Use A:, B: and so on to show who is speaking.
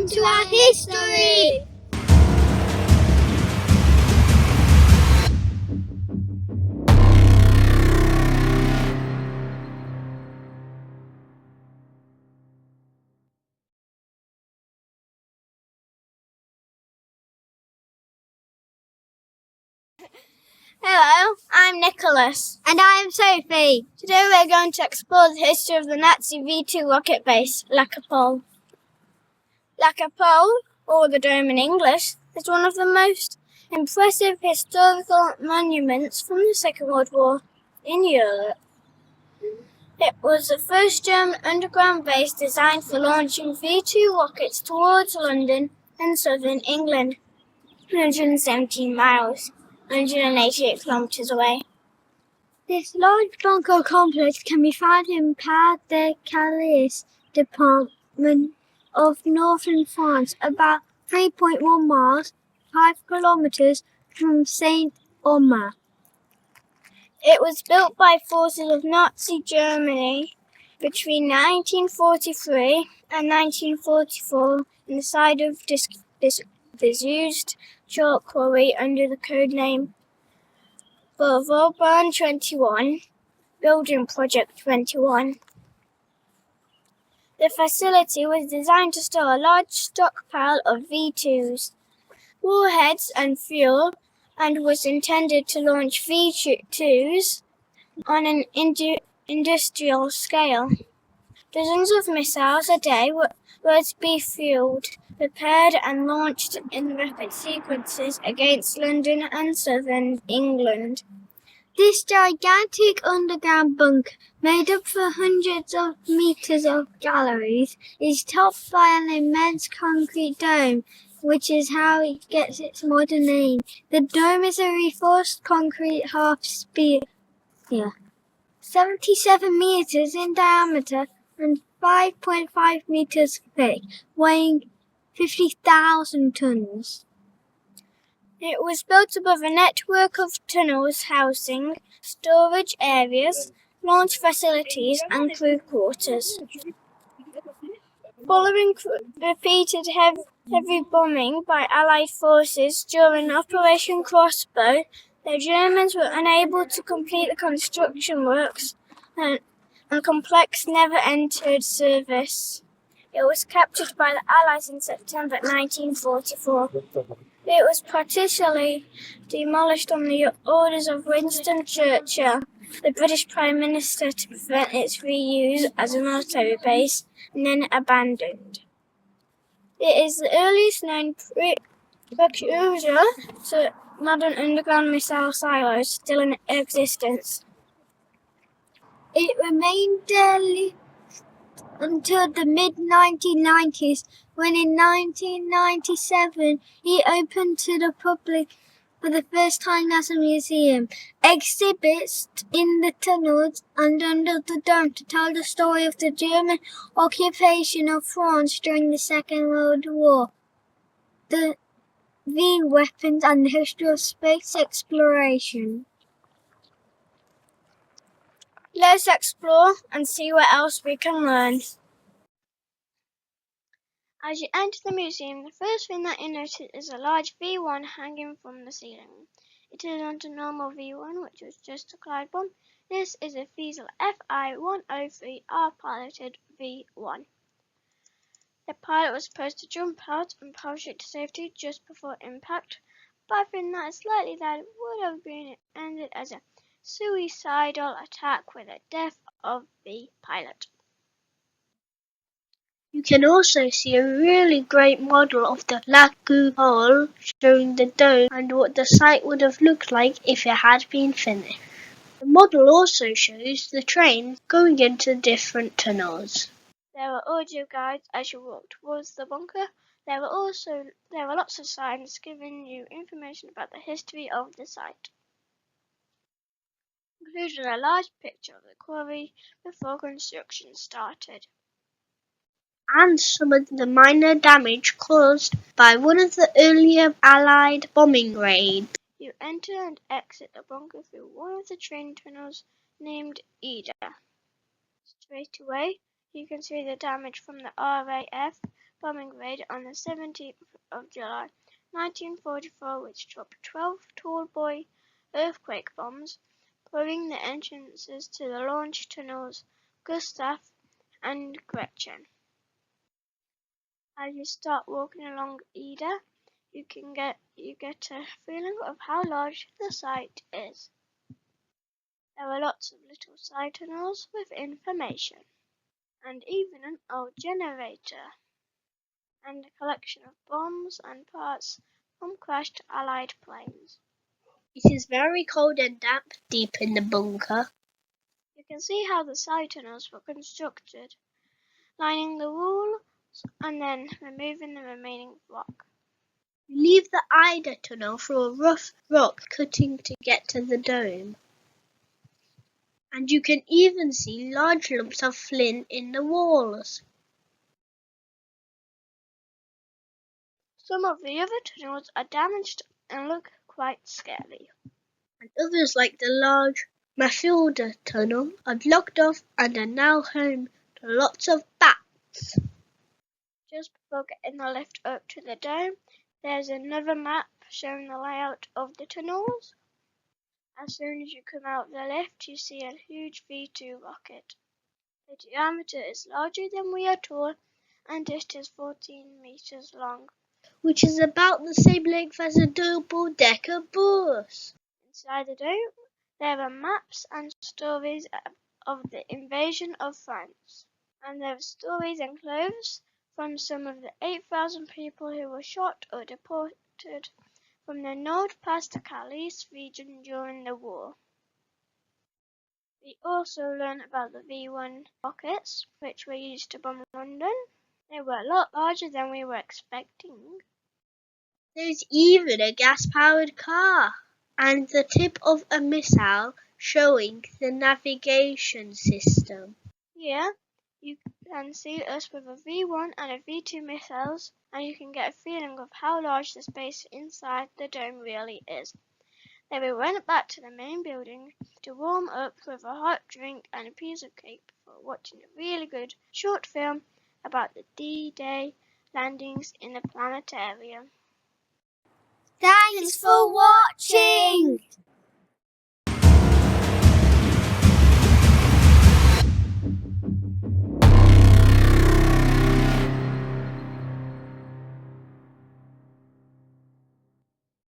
A: to our history! Hello, I'm Nicholas.
B: And I am Sophie.
A: Today we're going to explore the history of the Nazi V2 rocket base, La Coupole. La Coupole, or the Dome in English, is one of the most impressive historical monuments from the Second World War in Europe. It was the first German underground base designed for launching V2 rockets towards London and southern England, 117 miles, 188 kilometers away.
B: This large bunker complex can be found in Pas-de-Calais department of northern France, about 3.1 miles, 5 kilometers from Saint-Omer.
A: It was built by forces of Nazi Germany between 1943 and 1944 in the side of disused chalk quarry under the code name Vauban 21, Building Project 21. The facility was designed to store a large stockpile of V2s, warheads and fuel, and was intended to launch V2s on an industrial scale. Dozens of missiles a day were to be fueled, prepared and launched in rapid sequences against London and southern England.
B: This gigantic underground bunker, made up for hundreds of meters of galleries, is topped by an immense concrete dome, which is how it gets its modern name. The dome is a reinforced concrete half-sphere, 77 meters in diameter and 5.5 meters thick, weighing 50,000 tons.
A: It was built above a network of tunnels housing storage areas, launch facilities and crew quarters. Following repeated heavy bombing by Allied forces during Operation Crossbow, the Germans were unable to complete the construction works and complex never entered service. It was captured by the Allies in September 1944. It was partially demolished on the orders of Winston Churchill, the British Prime Minister, to prevent its reuse as a military base, and then abandoned. It is the earliest known precursor to modern underground missile silos still in existence.
B: It remained there until the mid-1990s, when in 1997 it opened to the public for the first time as a museum. Exhibits in the tunnels and under the dome to tell the story of the German occupation of France during the Second World War, the V weapons and the history of space exploration.
A: Let's explore and see what else we can learn. As you enter the museum, the first thing that you notice is a large V1 hanging from the ceiling. It is not a normal V1, which was just a glide bomb. This is a Fiesel Fi-103R piloted V1. The pilot was supposed to jump out and parachute to safety just before impact, but I think that is slightly that would have been ended as a suicidal attack with the death of the pilot.
C: You can also see a really great model of the La Coupole showing the dome and what the site would have looked like if it had been finished. The model also shows the trains going into different tunnels.
A: There were audio guides as you walked towards the bunker. There were lots of signs giving you information about the history of the site, including a large picture of the quarry before construction started,
C: and some of the minor damage caused by one of the earlier Allied bombing raids.
A: You enter and exit the bunker through one of the train tunnels named Ida. Straight away, You can see the damage from the RAF bombing raid on the 17th of July 1944, which dropped 12 tall boy earthquake bombs, blowing the entrances to the launch tunnels Gustav and Gretchen. As you start walking along Ida, you get a feeling of how large the site is. There are lots of little side tunnels with information, and even an old generator, and a collection of bombs and parts from crashed Allied planes.
C: It is very cold and damp deep in the bunker.
A: You can see how the side tunnels were constructed, lining the walls and then removing the remaining rock.
C: You leave the Ida tunnel through a rough rock cutting to get to the dome. And you can even see large lumps of flint in the walls.
A: Some of the other tunnels are damaged and look quite scary.
C: And others, like the large Matilda tunnel, are blocked off and are now home to lots of bats.
A: Just before getting the lift up to the dome, there's another map showing the layout of the tunnels. As soon as you come out the lift, you see a huge V2 rocket. The diameter is larger than we are tall, and it is 14 meters long.
C: Which is about the same length as a double-decker bus.
A: Inside the dome, there are maps and stories of the invasion of France. And there are stories enclosed from some of the 8,000 people who were shot or deported from the Nord-Pas-de-Calais region during the war. We also learn about the V1 rockets, which were used to bomb London. They were a lot larger than we were expecting.
C: There's even a gas-powered car and the tip of a missile showing the navigation system.
A: Here, you can see us with a V1 and a V2 missiles, and you can get a feeling of how large the space inside the dome really is. Then we went back to the main building to warm up with a hot drink and a piece of cake before watching a really good short film about the D-Day landings in the planetarium.
B: Thanks for watching!